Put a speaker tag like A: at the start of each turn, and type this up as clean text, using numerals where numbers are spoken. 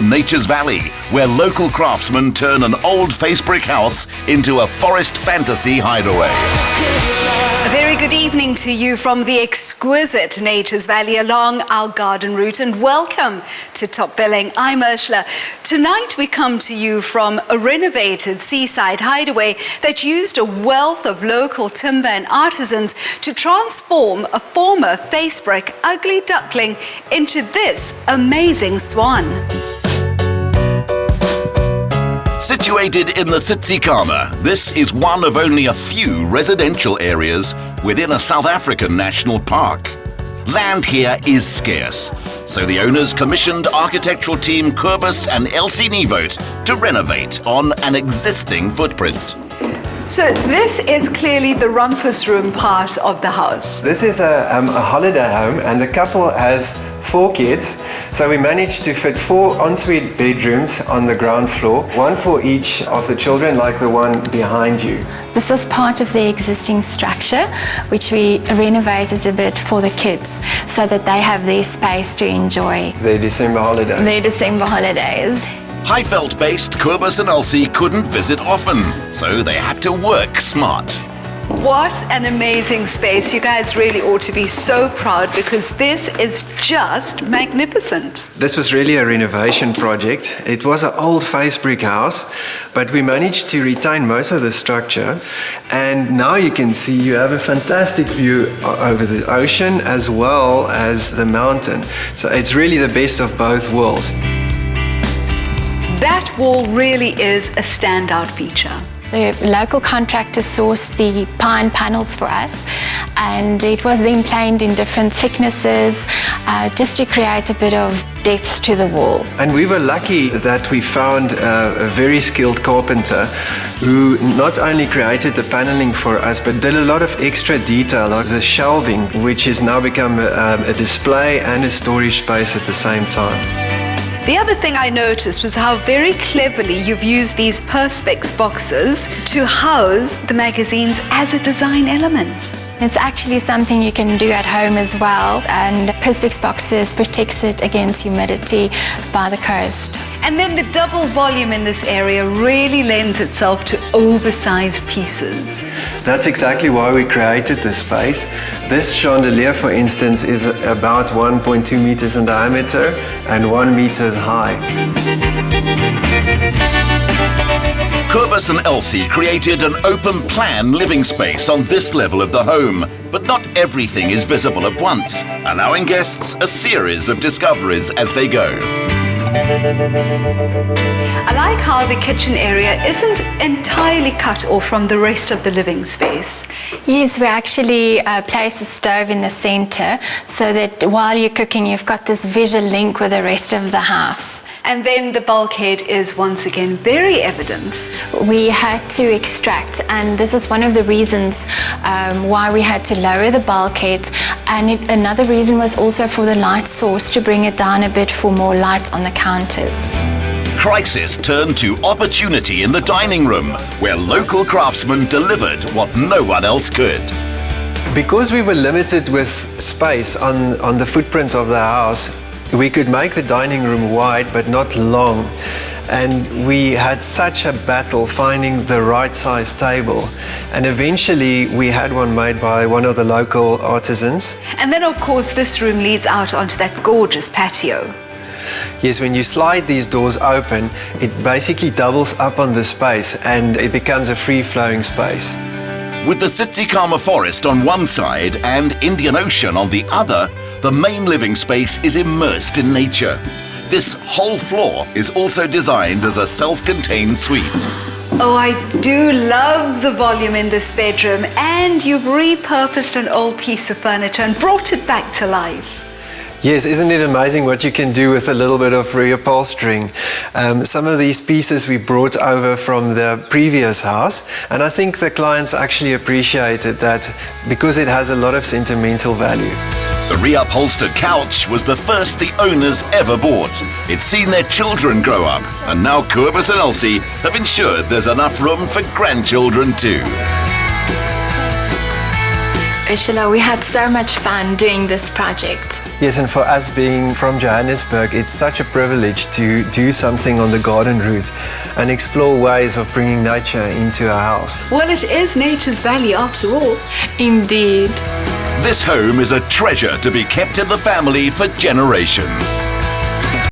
A: from nature's valley, where local craftsmen turn an old face brick house into a forest fantasy hideaway.
B: A very good evening to you from the exquisite Nature's Valley along our garden route, and welcome to Top Billing. I'm Ursula. Tonight we come to you from a renovated seaside hideaway that used a wealth of local timber and artisans to transform a former face brick ugly duckling into this amazing swan.
A: Situated in the Tsitsikamma, this is one of only a few residential areas within a South African national park. Land here is scarce, so the owners commissioned architectural team Kobus and Elsie Nieuwoudt to renovate on an existing footprint.
B: So this is clearly the rumpus room part of the house.
C: This is a holiday home, and the couple has 4 kids. So we managed to fit 4 ensuite bedrooms on the ground floor, one for each of the children, like the one behind you.
D: This was part of the existing structure, which we renovated a bit for the kids so that they have their space to enjoy
C: Their December holidays.
A: Highveld-based Kobus and Elsie couldn't visit often, so they had to work smart.
B: What an amazing space. You guys really ought to be so proud, because this is just magnificent.
C: This was really a renovation project. It was an old face brick house, but we managed to retain most of the structure. And now you can see you have a fantastic view over the ocean as well as the mountain. So it's really the best of both worlds.
B: That wall really is a standout feature.
D: The local contractor sourced the pine panels for us, and it was then planed in different thicknesses just to create a bit of depth to the wall.
C: And we were lucky that we found a very skilled carpenter who not only created the paneling for us, but did a lot of extra detail, like the shelving, which has now become a display and a storage space at the same time.
B: The other thing I noticed was how very cleverly you've used these Perspex boxes to house the magazines as a design element.
D: It's actually something you can do at home as well, and Perspex boxes protects it against humidity by the coast.
B: And then the double volume in this area really lends itself to oversized pieces.
C: That's exactly why we created this space. This chandelier, for instance, is about 1.2 meters in diameter and 1 meter high.
A: Kobus and Elsie created an open-plan living space on this level of the home, but not everything is visible at once, allowing guests a series of discoveries as they go.
B: I like how the kitchen area isn't entirely cut off from the rest of the living space.
D: Yes, we actually place a stove in the center so that while you're cooking, you've got this visual link with the rest of the house.
B: And then the bulkhead is once again very evident.
D: We had to extract, and this is one of the reasons why we had to lower the bulkhead. And another reason was also for the light source, to bring it down a bit for more light on the counters.
A: Crisis turned to opportunity in the dining room, where local craftsmen delivered what no one else could.
C: Because we were limited with space on the footprint of the house, we could make the dining room wide but not long, and we had such a battle finding the right size table, and eventually we had one made by one of the local artisans.
B: And then of course this room leads out onto that gorgeous patio.
C: Yes, when you slide these doors open, it basically doubles up on the space and it becomes a free-flowing space.
A: With the Tsitsikamma forest on one side and Indian Ocean on the other, the main living space is immersed in nature. This whole floor is also designed as a self-contained suite.
B: Oh, I do love the volume in this bedroom, and you've repurposed an old piece of furniture and brought it back to life.
C: Yes, isn't it amazing what you can do with a little bit of reupholstering? Some of these pieces we brought over from the previous house, and I think the clients actually appreciated that because it has a lot of sentimental value.
A: The reupholstered couch was the first the owners ever bought. It's seen their children grow up, and now Kobus and Elsie have ensured there's enough room for grandchildren too.
D: Ursula. We had so much fun doing this project.
C: Yes, and for us being from Johannesburg, it's such a privilege to do something on the garden route and explore ways of bringing nature into our house.
B: Well, it is Nature's Valley after all.
D: Indeed.
A: This home is a treasure to be kept in the family for generations.